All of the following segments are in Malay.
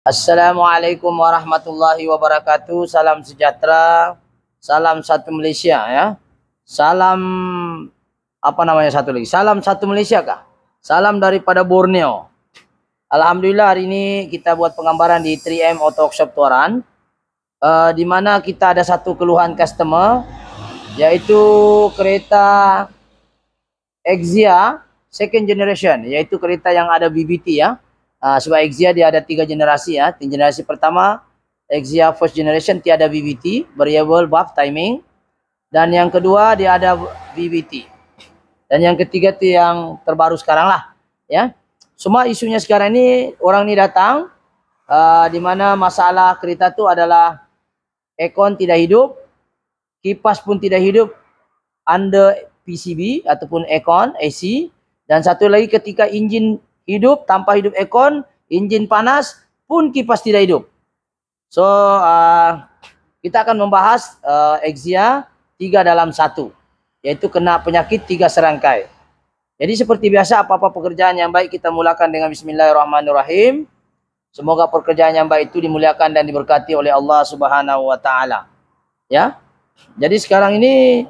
Assalamualaikum warahmatullahi wabarakatuh. Salam sejahtera. Salam satu Malaysia ya. Salam apa namanya satu lagi? Salam satu Malaysia kah? Salam daripada Borneo. Alhamdulillah hari ini kita buat penggambaran di 3M Auto Workshop Tuaran. Di mana kita ada satu keluhan customer, yaitu kereta Exia second generation, yaitu kereta yang ada BBT ya. Sebab Exia dia ada 3 generasi ya. Generasi pertama Exia first generation tiada BBT, variable buff timing. Dan yang kedua dia ada BBT. Dan yang ketiga tu yang terbaru sekarang lah ya. Semua isunya sekarang ni orang ni datang di mana masalah kereta tu adalah aircon tidak hidup, kipas pun tidak hidup under PCB ataupun aircon AC, dan satu lagi ketika enjin hidup tanpa hidup aircon, enjin panas pun kipas tidak hidup. So kita akan membahas Exia 3 dalam 1, yaitu kena penyakit 3 serangkai. Jadi seperti biasa, apa-apa pekerjaan yang baik kita mulakan dengan Bismillahirrahmanirrahim. Semoga pekerjaan yang baik itu dimuliakan dan diberkati oleh Allah Subhanahu wa taala. Ya. Jadi sekarang ini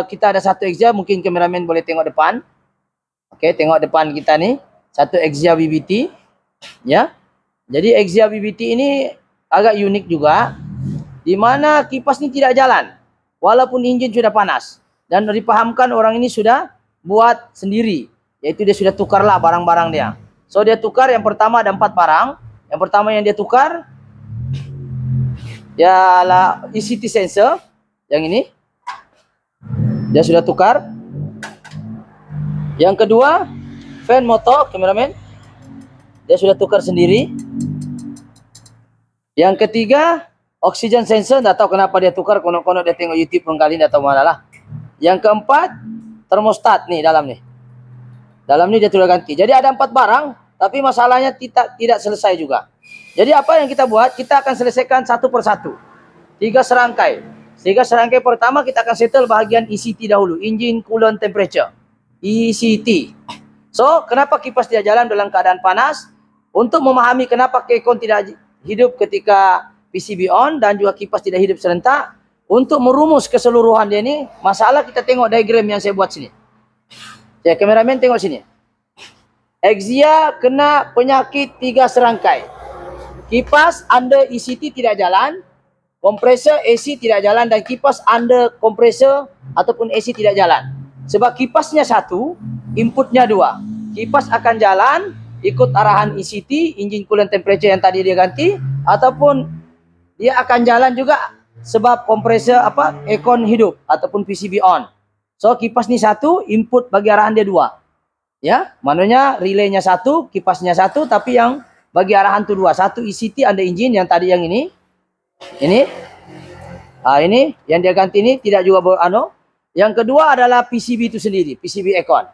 kita ada satu Exia, mungkin kameramen boleh tengok depan. Okey, tengok depan kita ni. Satu Exia BBT ya. Jadi Exia BBT ini agak unik juga, di mana kipas ni tidak jalan walaupun enjin sudah panas, dan dipahamkan orang ini sudah buat sendiri, yaitu dia sudah tukarlah barang-barang dia. So dia tukar, yang pertama ada 4 barang. Yang pertama yang dia tukar ialah ECT sensor, yang ini dia sudah tukar. Yang kedua fan motor, kameramen, dia sudah tukar sendiri. Yang ketiga oxygen sensor, tak tahu kenapa dia tukar, konok-konok dia tengok YouTube kali, tak tahu mana lah. Yang keempat termostat ni dalam ni. Dalam ni dia sudah ganti. Jadi ada 4 barang, tapi masalahnya tidak selesai juga. Jadi apa yang kita buat? Kita akan selesaikan satu persatu. 3 serangkai. 3 serangkai pertama kita akan settle bahagian ECT dahulu, engine coolant temperature. ECT. So, kenapa kipas tidak jalan dalam keadaan panas? Untuk memahami kenapa aircon tidak hidup ketika PCB on dan juga kipas tidak hidup serentak, untuk merumus keseluruhan dia ni, masalah kita tengok diagram yang saya buat sini. Ya, kameramen tengok sini. Exia kena penyakit 3 serangkai. Kipas under ECT tidak jalan, kompresor AC tidak jalan, dan kipas under kompresor ataupun AC tidak jalan. Sebab kipasnya 1, inputnya 2. Kipas akan jalan ikut arahan ECT, engine coolant temperature yang tadi dia ganti, ataupun dia akan jalan juga sebab kompresor aircon hidup ataupun PCB on. So kipas ni 1, input bagi arahan dia 2. Ya, maknanya relaynya 1, kipasnya 1, tapi yang bagi arahan tu 2. 1 ECT under engine yang tadi yang ini. Ini. Ini yang dia ganti ini tidak juga Yang kedua adalah PCB itu sendiri, PCB aircon.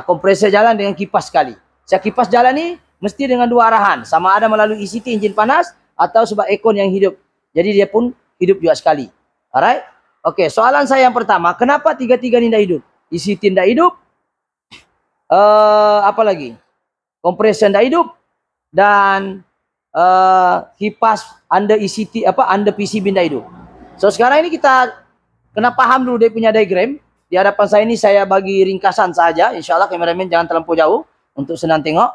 Kompresor jalan dengan kipas sekali. Kipas jalan ni mesti dengan 2 arahan, sama ada melalui ECT enjin panas atau sebab aircon yang hidup. Jadi dia pun hidup juga sekali. Alright? Okey, soalan saya yang pertama, kenapa 3 ni tidak hidup? ECT tidak hidup. Apa lagi? Kompresor tidak hidup, dan kipas under ECT under PCB tidak hidup. So sekarang ini kita kena paham dulu dia punya diagram. Di hadapan saya ini saya bagi ringkasan saja. InsyaAllah kameramen jangan terlampau jauh untuk senang tengok.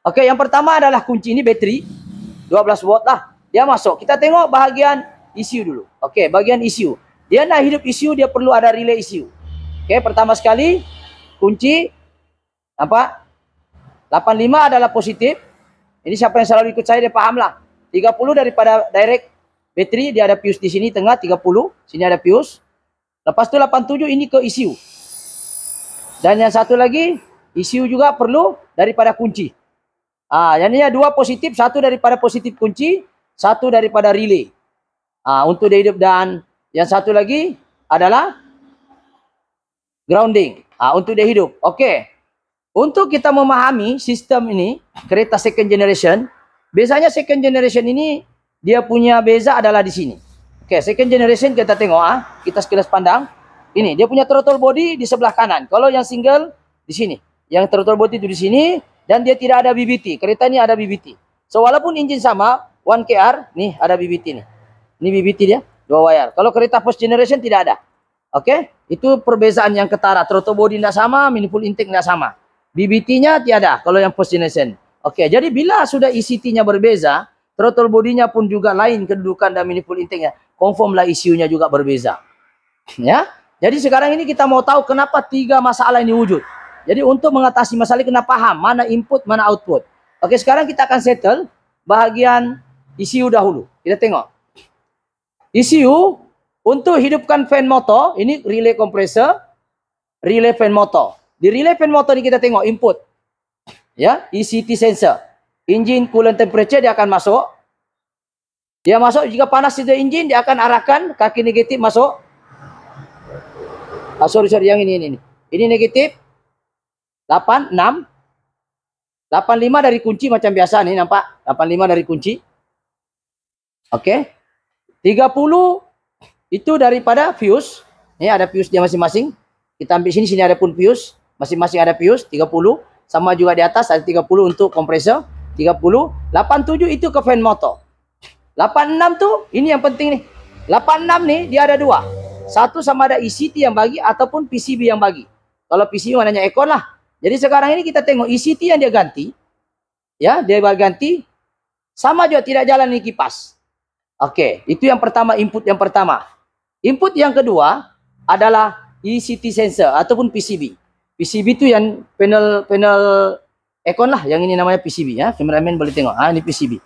Okey, yang pertama adalah kunci ini bateri. 12 volt lah. Dia masuk. Kita tengok bahagian ECU dulu. Okey, bahagian ECU. Dia nak hidup ECU, dia perlu ada relay ECU. Okey, pertama sekali kunci 85 adalah positif. Ini siapa yang selalu ikut saya dia fahamlah. 30 daripada direct bateri, dia ada fuse di sini tengah 30, sini ada fuse. Lepas tu 87 ini ke ECU. Dan yang satu lagi ECU juga perlu daripada kunci. Yang ini 2 positif, 1 daripada positif kunci, 1 daripada relay. Untuk dia hidup, dan yang satu lagi adalah grounding. Untuk dia hidup. Okey. Untuk kita memahami sistem ini, kereta second generation, biasanya second generation ini dia punya beza adalah di sini. Okey, second generation kita tengok kita sekilas pandang. Ini dia punya throttle body di sebelah kanan. Kalau yang single di sini. Yang throttle body itu di sini, dan dia tidak ada BBT. Kereta ini ada BBT. So walaupun engine sama, 1KR, nih ada BBT nih. Ini BBT dia, 2 wire. Kalau kereta first generation tidak ada. Oke, itu perbezaan yang ketara. Throttle body tidak sama, manifold intake tidak sama. BBT-nya tiada kalau yang first generation. Oke, jadi bila sudah ECT-nya berbeza, throttle body-nya pun juga lain kedudukan dan manifold intake-nya. Confirmlah ECU-nya juga berbeza. Ya. Jadi sekarang ini kita mau tahu kenapa 3 masalah ini wujud. Jadi untuk mengatasi masalah ini kena paham mana input, mana output. Oke, sekarang kita akan settle bahagian ECU dahulu. Kita tengok. ECU untuk hidupkan fan motor, ini relay compressor, relay fan motor. Di relay fan motor ini kita tengok input. Ya, ECT sensor. Engine coolant temperature dia akan masuk. Dia masuk jika panas itu engine, dia akan arahkan kaki negatif masuk. Sorry, yang ini. Ini negatif 86. 85 dari kunci macam biasa nih, nampak? 85 dari kunci. Oke. 30 itu daripada fuse. Ini ada fuse dia masing-masing. Kita ambil sini ada pun fuse. Masing-masing ada fuse 30. Sama juga di atas ada 30 untuk kompresor. 30. 87 itu ke fan motor. 86 tuh ini yang penting nih. 86 nih dia ada 2. Satu sama ada ECT yang bagi ataupun PCB yang bagi. Kalau PCB maknanya ekon lah. Jadi sekarang ini kita tengok ECT yang dia ganti. Ya, dia ganti. Sama juga tidak jalan ini kipas. Oke, itu yang pertama, input yang pertama. Input yang kedua adalah ECT sensor ataupun PCB. PCB itu yang panel ekon lah, yang ini namanya PCB ya. Cameraman boleh tengok. Ini PCB.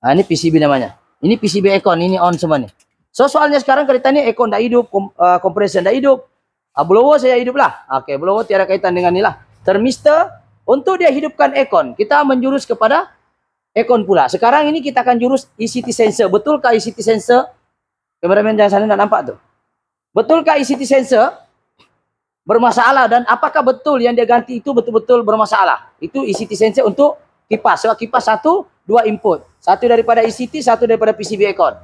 Ini PCB namanya. Ini PCB ekon, ini on semua nih. So soalnya sekarang kereta ini ekon tidak hidup, kompresor tidak hidup. Blower saya hidup lah. Oke, blower tiada kaitan dengan ini lah. Thermistor untuk dia hidupkan ekon, kita menjurus kepada ekon pula. Sekarang ini kita akan jurus ECT sensor. Betulkah ECT sensor? Kameramen jangan sana, tidak nampak tuh. Betulkah ECT sensor bermasalah dan apakah betul yang dia ganti itu betul-betul bermasalah? Itu ECT sensor untuk kipas. Sebab kipas 2 input. Satu daripada ECT, satu daripada PCB ekon.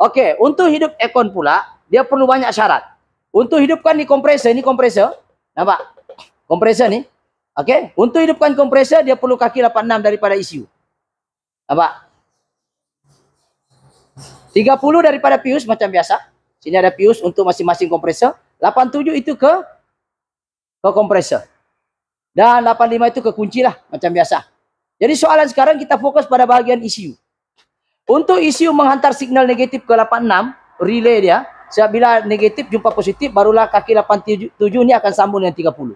Oke, untuk hidup ekon pula, dia perlu banyak syarat. Untuk hidupkan ini kompresor. Nampak? Kompresor ni. Oke, untuk hidupkan kompresor, dia perlu kaki 86 daripada ECU. Nampak? 30 daripada fuse macam biasa. Sini ada fuse untuk masing-masing kompresor. 87 itu ke kompresor. Dan 85 itu ke kunci lah macam biasa. Jadi soalan sekarang kita fokus pada bahagian ECU. Untuk ECU menghantar signal negatif ke 86, relay dia. Sebab bila negatif jumpa positif, barulah kaki 87 ni akan sambung dengan 30.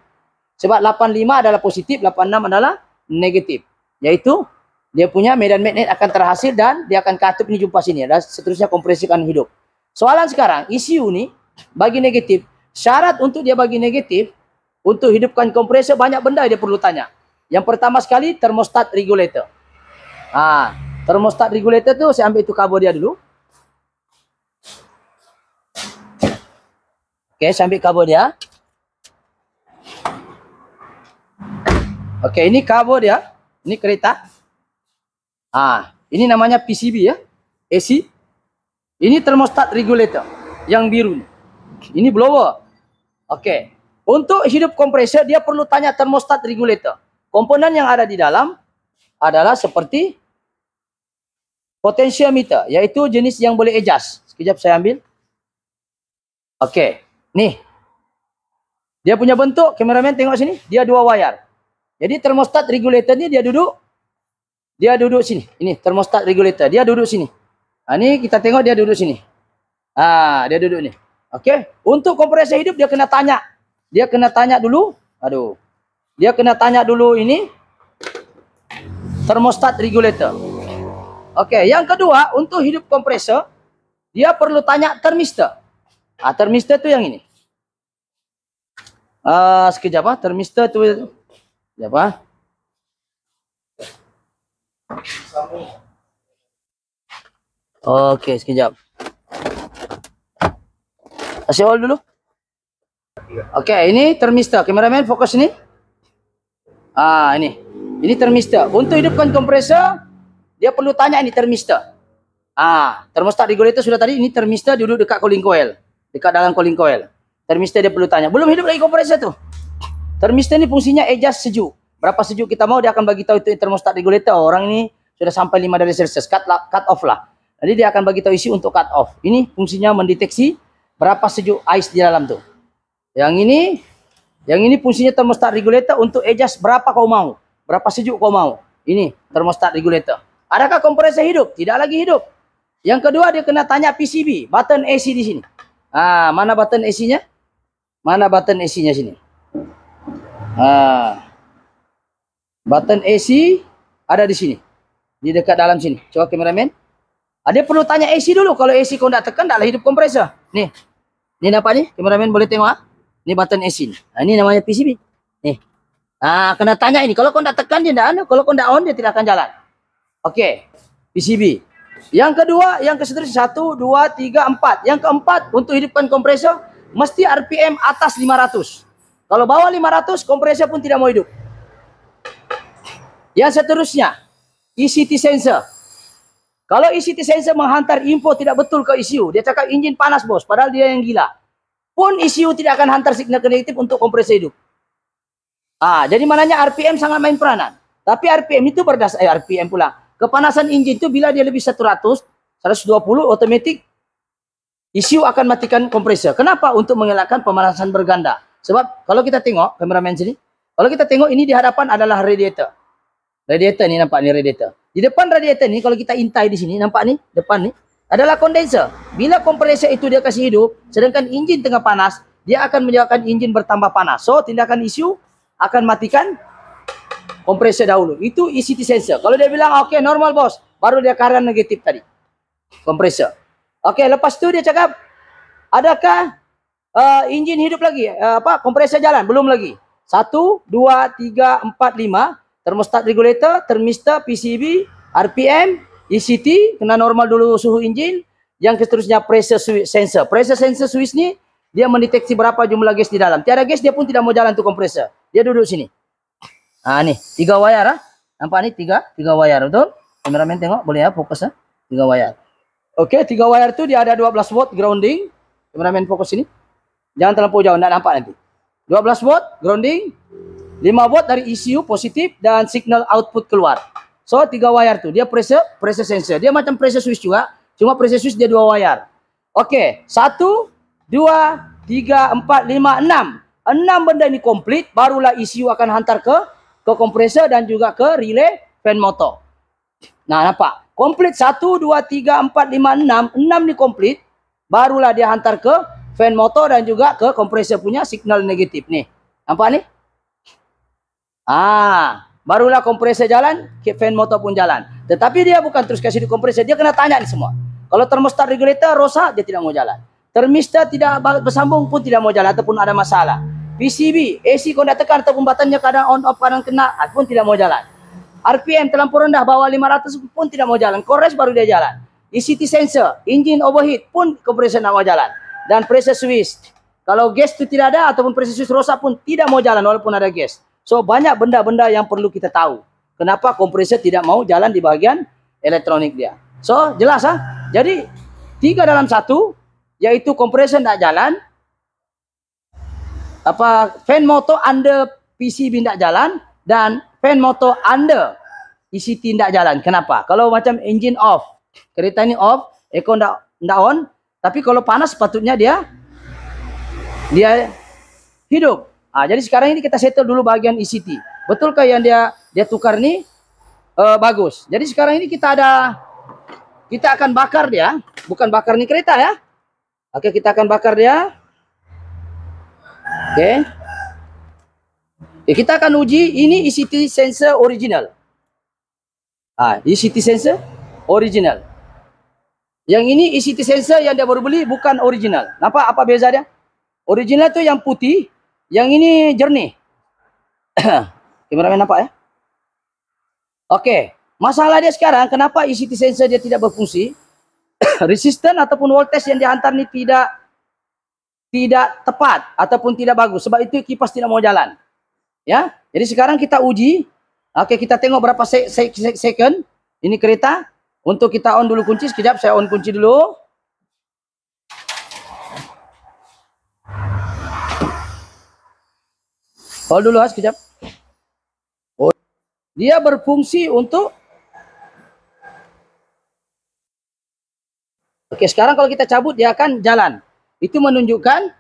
Sebab 85 adalah positif, 86 adalah negatif. Yaitu dia punya medan magnet akan terhasil dan dia akan katup ini jumpa sini. Dan seterusnya kompresi akan hidup. Soalan sekarang, ECU ni bagi negatif. Syarat untuk dia bagi negatif, untuk hidupkan kompresor banyak benda dia perlu tanya. Yang pertama sekali, thermostat regulator. Thermostat regulator tu saya ambil itu kabel dia dulu. Oke, saya ambil kabel dia. Oke, ini kabel dia. Ini kereta. Ini namanya PCB ya. AC. Ini thermostat regulator yang biru. Ini blower. Oke. Untuk hidup kompresor dia perlu tanya thermostat regulator. Komponen yang ada di dalam adalah seperti potentiometer, yaitu jenis yang boleh adjust. Sekejap saya ambil. Oke. Nih. Dia punya bentuk, kameramen tengok sini, dia 2 wire. Jadi thermostat regulator ni dia duduk sini. Ini thermostat regulator, dia duduk sini. Ini kita tengok dia duduk sini. Dia duduk ni. Okey, untuk kompresor hidup dia kena tanya. Dia kena tanya dulu. Dia kena tanya dulu ini thermostat regulator. Okey, yang kedua untuk hidup kompresor dia perlu tanya thermistor. Thermistor tu yang ini. Sekejap thermistor tu apa? Okey, sekejap. Kasih hold dulu. Okey, ini thermistor. Kameramen fokus ni. Ini. Ini thermistor. Untuk hidupkan kompresor, dia perlu tanya ini thermistor. Thermostat regulator sudah tadi. Ini thermistor duduk dekat cooling coil. Dekat dalam cooling coil. Thermistor dia perlu tanya. Belum hidup lagi kompresor tu. Thermistor ni fungsinya adjust sejuk. Berapa sejuk kita mau dia akan bagi tahu itu thermostat regulator. Orang ini sudah sampai 5 derajat Celcius, cut off lah. Jadi dia akan bagi tahu isi untuk cut off. Ini fungsinya mendeteksi berapa sejuk ais di dalam tuh. Yang ini fungsinya thermostat regulator untuk adjust berapa kau mau, berapa sejuk kau mau. Ini thermostat regulator. Adakah kompresor hidup? Tidak lagi hidup. Yang kedua dia kena tanya PCB, button AC di sini. Mana button AC-nya? Mana button AC-nya sini? Button AC ada di sini. Di dekat dalam sini. Coba kameramen. Dia perlu tanya AC dulu. Kalau AC kau tidak tekan, taklah hidup kompresor. Nih. Ini nampak nih? Kameramen boleh tengok. Ini button AC. Ini namanya PCB. Nih. Kena tanya ini. Kalau kau tidak tekan, dia tidak on. Kalau kau tidak on, dia tidak akan jalan. Oke. PCB. Yang kedua, yang seterusnya 1, 2, 3, 4. Yang keempat, untuk hidupkan kompresor, mesti RPM atas 500. Kalau bawah 500, kompresor pun tidak mau hidup. Yang seterusnya, ECT sensor. Kalau ECT sensor menghantar info tidak betul ke ECU, dia cakap enjin panas bos, padahal dia yang gila. Pun ECU tidak akan hantar signal negatif untuk kompresor hidup. Jadi maknanya RPM sangat main peranan. Tapi RPM itu RPM pula. Kepanasan enjin itu bila dia lebih 100, 120 otomatis ECU akan matikan kompresor. Kenapa? Untuk mengelakkan pemanasan berganda. Sebab kalau kita tengok kameramen sini, kalau kita tengok ini di hadapan adalah radiator. Radiator ni nampak ni radiator. Di depan radiator ni kalau kita intai di sini nampak ni depan ni adalah kondenser. Bila kompresor itu dia kasih hidup, sedangkan enjin tengah panas, dia akan menyebabkan enjin bertambah panas. So tindakan ECU akan matikan kompresor dahulu. Itu ECT sensor. Kalau dia bilang okey normal bos, baru dia current negatif tadi. Kompresor. Okey, lepas tu dia cakap adakah enjin hidup lagi? Kompresor jalan? Belum lagi. 1 2 3 4 5 thermostat regulator, thermistor, PCB, RPM, ECT, kena normal dulu suhu enjin. Yang seterusnya pressure sensor. Pressure sensor switch ni, dia mendeteksi berapa jumlah gas di dalam. Tiada gas, dia pun tidak mau jalan tu kompresor. Dia duduk sini. Ni, 3 wayar. Nampak ni, 3 wayar, betul? Kameramen tengok, boleh ya, fokus 3 wayar. Okey, 3 wayar tu dia ada 12 volt grounding. Kameramen fokus sini. Jangan terlampau jauh, nak nampak nanti. 12 volt grounding. 5 volt dari ECU positif dan signal output keluar. So 3 wayar tu dia pressure sensor. Dia macam pressure switch juga, cuma pressure switch dia 2 wayar. Okey, 1 2 3 4 5 6. 6 benda ini komplit, barulah ECU akan hantar ke kompresor dan juga ke relay fan motor. Nampak? Komplit 1 2 3 4 5 6. 6 ni komplit, barulah dia hantar ke fan motor dan juga ke kompresor punya signal negatif ni. Nampak ni? Barulah kompresor jalan, fan motor pun jalan. Tetapi dia bukan terus kasih di kompresor, dia kena tanya ni semua. Kalau thermostat regulator rosak, dia tidak mau jalan. Thermistor tidak bersambung pun tidak mau jalan ataupun ada masalah. PCB, AC kau nak tekan ataupun batannya kadang on off, kadang kena pun tidak mau jalan. RPM terlampau rendah, bawah 500 pun tidak mau jalan. Kores baru dia jalan. ECT sensor, engine overheat pun kompresor nak mau jalan. Dan pressure switch. Kalau gas itu tidak ada ataupun pressure switch rosak pun tidak mau jalan walaupun ada gas. So banyak benda-benda yang perlu kita tahu. Kenapa kompresor tidak mau jalan di bahagian elektronik dia. So jelas Jadi 3 dalam 1, yaitu kompresor tidak jalan. Fan motor under PCB tidak jalan. Dan fan motor under ECT tidak jalan. Kenapa? Kalau macam engine off, kereta ini off, aircon tidak on. Tapi kalau panas sepatutnya dia hidup. Jadi sekarang ini kita settle dulu bagian ECT. Betulkah yang dia tukar ni bagus. Jadi sekarang ini kita akan bakar dia. Bukan bakar ni kereta ya. Oke, kita akan bakar dia. Oke. Kita akan uji ini ECT sensor original. ECT sensor original. Yang ini ECT sensor yang dia baru beli bukan original. Nampak apa beza dia? Original tu yang putih. Yang ini jernih. Kameramen nampak ya? Oke. Masalah dia sekarang, kenapa ECT sensor dia tidak berfungsi? Resisten ataupun voltage yang dihantar ni tidak tepat ataupun tidak bagus. Sebab itu kipas tidak mau jalan. Ya. Jadi sekarang kita uji. Oke, kita tengok berapa second. Ini kereta. Untuk kita on dulu kunci. Sekejap saya on kunci dulu. Hold dulu sekejap. Dia berfungsi untuk Oke, sekarang kalau kita cabut dia akan jalan. Itu menunjukkan.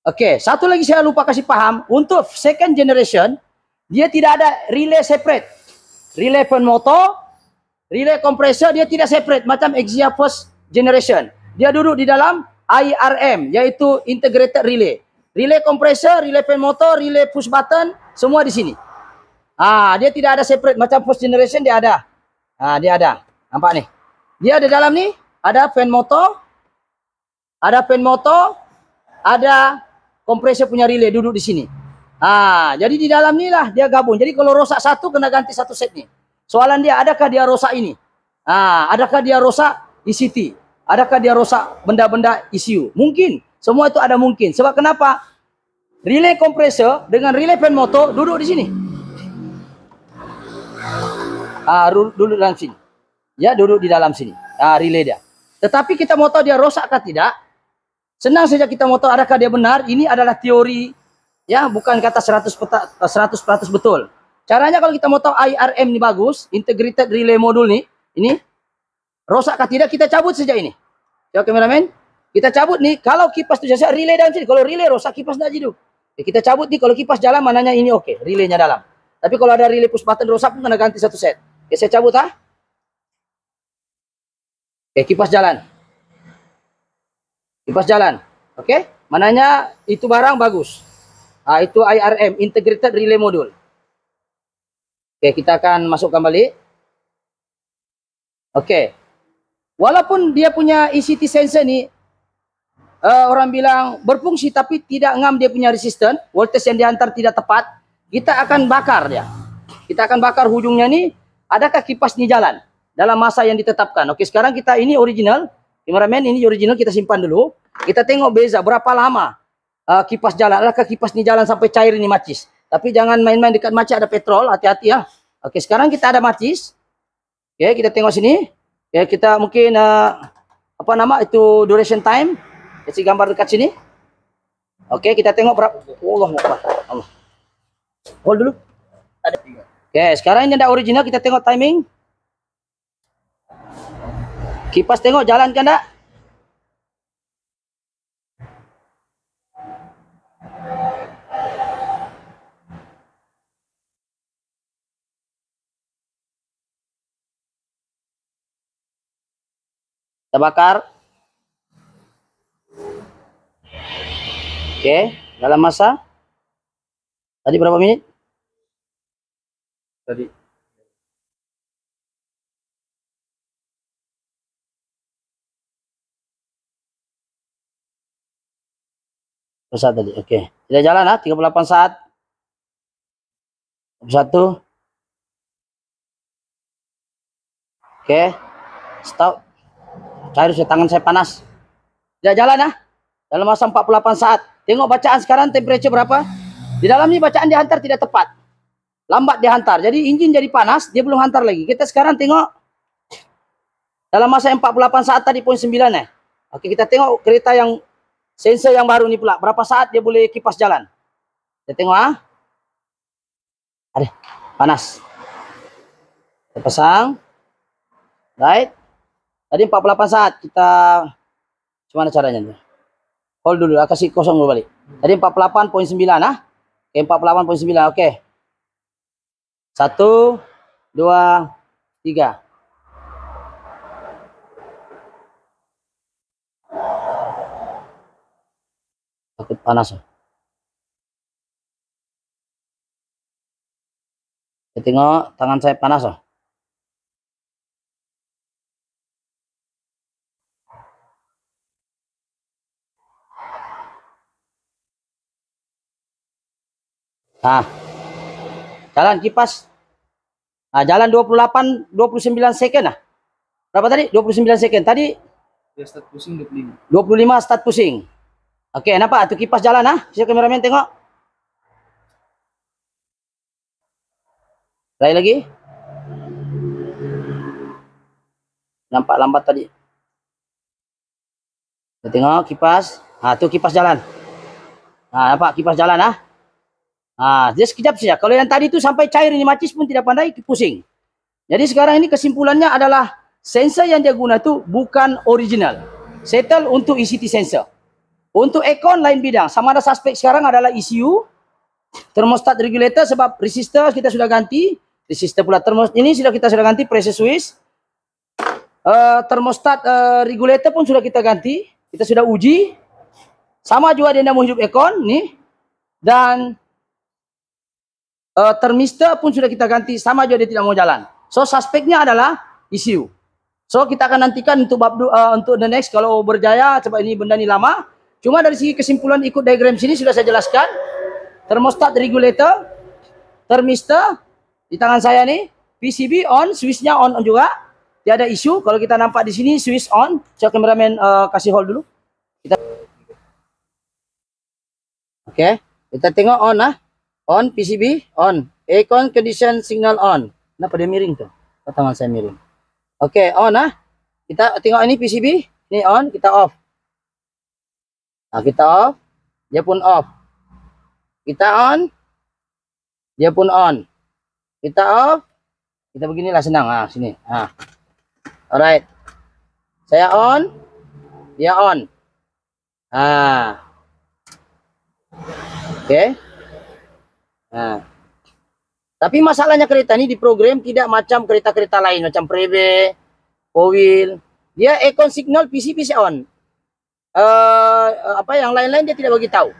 Oke, satu lagi saya lupa kasih paham. Untuk second generation, dia tidak ada relay separate. Relay fan motor, relay kompresor dia tidak separate macam Exia first generation. Dia duduk di dalam IRM, yaitu integrated relay. Relay kompresor, relay fan motor, relay push button, semua di sini. Dia tidak ada separate macam first generation dia ada. Dia ada. Nampak nih. Dia ada dalam nih, ada fan motor, ada kompresor punya relay duduk di sini. Jadi di dalam ni lah dia gabung. Jadi kalau rosak satu kena ganti satu set ni. Soalan dia, adakah dia rosak ini? Adakah dia rosak ECT? Adakah dia rosak benda-benda ECU? Mungkin. Semua itu ada mungkin. Sebab kenapa? Relay kompresor dengan relay fan motor duduk di sini. Duduk dalam sini. Ya, duduk di dalam sini. Relay dia. Tetapi kita mau tahu dia rosak atau tidak. Senang saja kita mau tahu adakah dia benar. Ini adalah teori. Ya, bukan kata 100% betul. Caranya kalau kita mau tahu IRM ini bagus, integrated relay module nih, ini rosak atau tidak, kita cabut saja ini. Ya, kameramen, kita cabut nih. Kalau kipas itu saya relay dalam sini, kalau relay rosak kipas tidak hidup. Kita cabut nih, kalau kipas jalan mananya ini oke, relaynya dalam. Tapi kalau ada relay push button rosak pun kena ganti satu set. Oke, saya cabut kipas jalan. Kipas jalan. Oke, mananya itu barang bagus. Itu IRM, integrated relay module. Oke, kita akan masuk kembali. Oke. Walaupun dia punya ECT sensor ni, orang bilang berfungsi tapi tidak ngam dia punya resisten, voltage yang dihantar tidak tepat, kita akan bakar dia. Kita akan bakar hujungnya ni, adakah kipas ni jalan dalam masa yang ditetapkan. Oke, sekarang kita ini original, cameraman ini original, kita simpan dulu. Kita tengok beza berapa lama kipas jalan. Adakah kipas ni jalan sampai cair ini macis. Tapi jangan main-main dekat macis, ada petrol, hati-hati ya. Oke, sekarang kita ada macis. Oke, kita tengok sini. Oke, kita mungkin itu duration time. Kasih gambar dekat sini. Oke, kita tengok berapa. Allah. Hold dulu. Ada 3. Oke, sekarang ini ada original, kita tengok timing. Kipas tengok jalan kan enggak? Kita bakar. Oke, dalam masa tadi berapa menit? Tadi saat tadi. Oke. Tidak jalan 38 saat. 1. Oke. Stop. Cair, tangan saya panas. Tidak jalan dalam masa 48 saat. Tengok bacaan sekarang temperature berapa? Di dalam ini bacaan dihantar tidak tepat. Lambat dihantar. Jadi engine jadi panas, dia belum hantar lagi. Kita sekarang tengok dalam masa 48 saat tadi 0.9 Oke, kita tengok kereta yang sensor yang baru ini pula. Berapa saat dia boleh kipas jalan? Kita tengok Ada panas. Kita pasang. Right. Tadi 48 saat kita gimana caranya? Hold dulu, kasih kosong dulu balik. Tadi 48.9 Oke, 48.9. Oke. 1 2 3. Takut panas. Kita tengok tangan saya panas. Jalan kipas. Jalan 29 second Berapa tadi? 29 second. Tadi dia start pusing 25. 25 start pusing. Oke, nampak tu kipas jalan Bisa kameramen tengok. Try lagi. Nampak lambat tadi. Kita tengok kipas. Tu kipas jalan. Nampak kipas jalan dia sekejap saja. Kalau yang tadi itu sampai cair ini macis pun tidak pandai pusing. Jadi sekarang ini kesimpulannya adalah sensor yang dia guna tu bukan original. Settle untuk ECT sensor. Untuk aircon lain bidang. Sama ada suspek sekarang adalah ECU, thermostat regulator, sebab resistor kita sudah ganti. Resistor pula ini sudah ganti pressure switch. Thermostat regulator pun sudah kita ganti. Kita sudah uji. Sama juga dia nak menghidup aircon ni. Dan thermistor pun sudah kita ganti. Sama juga dia tidak mau jalan. So suspeknya adalah ECU. So kita akan nantikan untuk untuk the next kalau berjaya, sebab ini benda ni lama. Cuma dari segi kesimpulan ikut diagram sini sudah saya jelaskan. Thermostat regulator, thermistor di tangan saya ni, PCB on, switchnya on juga. Tiada isu. Kalau kita nampak di sini switch on. Saya kameraman kasih hold dulu. Okey, kita tengok on lah. On, PCB on. Aircon condition signal on. Kenapa dia miring tu? Tangan saya miring. Okey, on lah. Kita tengok ini PCB, ni on, kita off. Nah, kita off, dia pun off. Kita on, dia pun on. Kita off, kita beginilah senang. Sini. Alright. Saya on, dia on. Okey. Tapi masalahnya kereta ni diprogram tidak macam kereta-kereta lain, macam Preve, Powil. Dia aircon signal PCB on. Yang lain-lain dia tidak bagi tahu.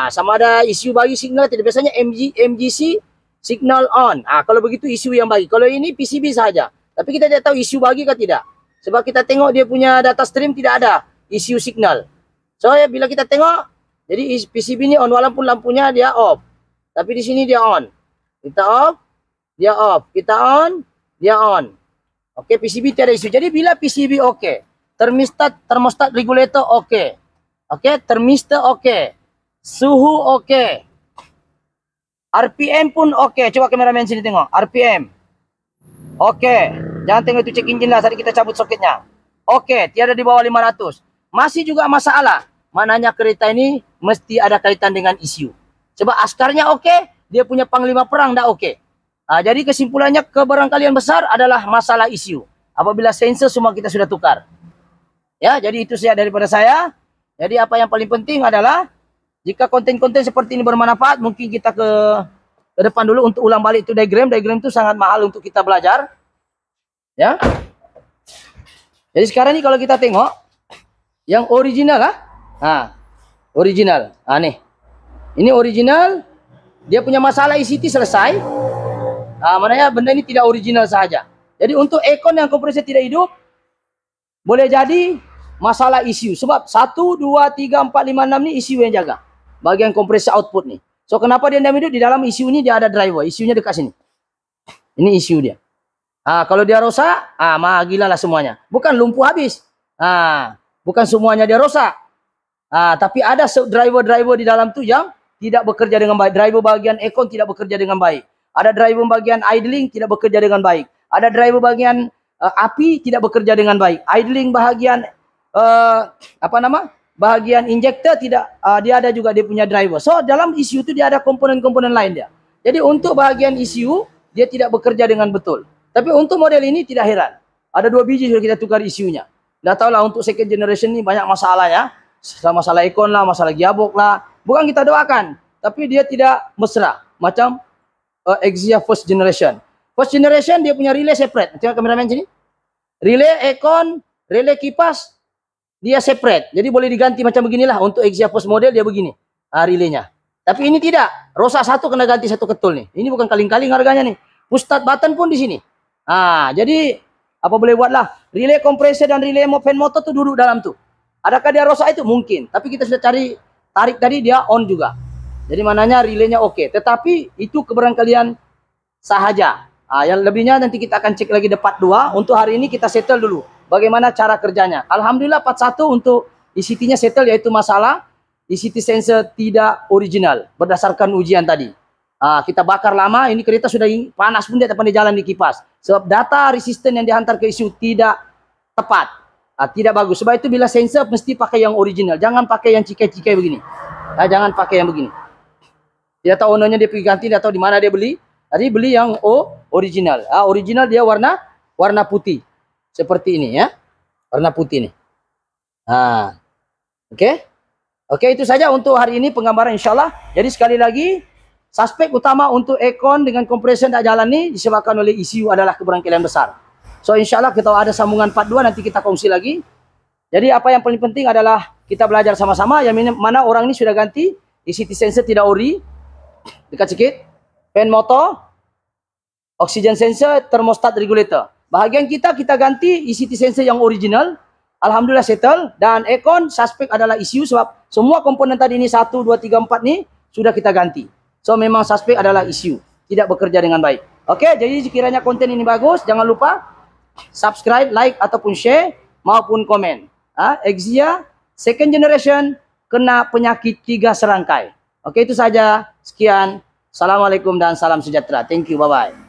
Sama ada isu bagi signal tidak, biasanya MGC signal on. Kalau begitu isu yang bagi. Kalau ini PCB saja. Tapi kita tidak tahu isu bagi ke tidak. Sebab kita tengok dia punya data stream tidak ada isu signal. So bila kita tengok, jadi PCB ni on walaupun lampunya dia off. Tapi di sini dia on. Kita off, dia off. Kita on, dia on. Okey, PCB tiada isu. Jadi bila PCB okey, thermostat regulator okey. Okey, thermistor okey. Suhu okey. RPM pun okey. Coba kameraman sini tengok. RPM. Okey. Jangan tengok itu check engine lah. Tadi kita cabut soketnya. Okey, tiada di bawah 500. Masih juga masalah. Mananya kereta ini mesti ada kaitan dengan isu. Sebab askarnya okey, dia punya panglima perang dah okey. Jadi kesimpulannya kebarangkalian besar adalah masalah isu. Apabila sensor semua kita sudah tukar. Ya, jadi itu saja daripada saya. Jadi apa yang paling penting adalah jika konten-konten seperti ini bermanfaat, mungkin kita ke depan dulu untuk ulang balik itu diagram. Diagram itu sangat mahal untuk kita belajar. Ya. Jadi sekarang ni kalau kita tengok yang original lah. Original. Nih. Ini original. Dia punya masalah ECT selesai. Maknanya benda ini tidak original sahaja. Jadi untuk aircon yang kompresor tidak hidup, boleh jadi masalah isu. Sebab 1, 2, 3, 4, 5, 6 ni isu yang jaga. Bagian kompresor output ni. So kenapa dia tidak hidup? Di dalam isu ni dia ada driver. Isunya dekat sini. Ini isu dia. Kalau dia rosak, gila lah semuanya. Bukan lumpuh habis. Bukan semuanya dia rosak. Tapi ada driver-driver di dalam tu yang tidak bekerja dengan baik. Driver bagian aircon tidak bekerja dengan baik. Ada driver bagian idling tidak bekerja dengan baik. Ada driver bagian api tidak bekerja dengan baik. Idling bahagian bahagian injektor tidak, dia ada juga dia punya driver. So dalam ECU tu dia ada komponen-komponen lain dia. Jadi untuk bahagian ECU dia tidak bekerja dengan betul. Tapi untuk model ini tidak heran. Ada 2 biji sudah kita tukar ECU-nya. Dah tahulah untuk second generation ni banyak masalah ya. Masalah aircon lah, masalah gearbox lah. Bukan kita doakan, tapi dia tidak mesra macam Exia first generation. First generation dia punya relay separate. Tengok kameraman sini. Relay aircon, relay kipas dia separate. Jadi boleh diganti macam beginilah. Untuk Exia first model dia begini. Relaynya. Tapi ini tidak. Rosak satu kena ganti satu ketul nih. Ini bukan kaling-kaling harganya nih. Push start button pun di sini. Jadi apa boleh buatlah. Relay kompresor dan relay fan motor tu duduk dalam tu. Adakah dia rosak itu? Mungkin. Tapi kita sudah cari tarik tadi dia on juga. Jadi mananya relaynya oke. Tetapi itu kebarangkalian sahaja. Yang lebihnya nanti kita akan cek lagi di part 2. Untuk hari ini kita settle dulu. Bagaimana cara kerjanya. Alhamdulillah part 1 untuk ECT-nya settle, yaitu masalah ECT sensor tidak original. Berdasarkan ujian tadi. Kita bakar lama. Ini kereta sudah panas pun dia tak pandai jalan di kipas. Sebab data resisten yang dihantar ke ECU tidak tepat. Tidak bagus. Sebab itu bila sensor mesti pakai yang original. Jangan pakai yang cikai-cikai begini. Jangan pakai yang begini. Tidak tahu ownernya dia pergi ganti, tidak tahu di mana dia beli. Tadi beli yang original. Original dia warna putih. seperti ini ya. Warna putih nih. Nah, Oke, itu saja untuk hari ini penggambaran insyaallah. Jadi sekali lagi, suspek utama untuk aircon dengan kompresor tak jalan ni disebabkan oleh ECU adalah keberangkaian besar. So insyaallah kita ada sambungan part 2 nanti kita kongsi lagi. Jadi apa yang paling penting adalah kita belajar sama-sama yang mana orang ini sudah ganti ECT sensor tidak ori. Dekat sikit. Fan motor, oxygen sensor, thermostat regulator. Bahagian kita ganti ECT sensor yang original. Alhamdulillah settle. Dan aircon suspek adalah ECU sebab semua komponen tadi ni 1, 2, 3, 4 ni sudah kita ganti. So memang suspek adalah ECU. Tidak bekerja dengan baik. Okey, jadi sekiranya konten ini bagus, jangan lupa subscribe, like ataupun share maupun komen. Exia second generation kena penyakit 3 serangkai. Okey, itu saja. Sekian. Assalamualaikum dan salam sejahtera. Thank you. Bye-bye.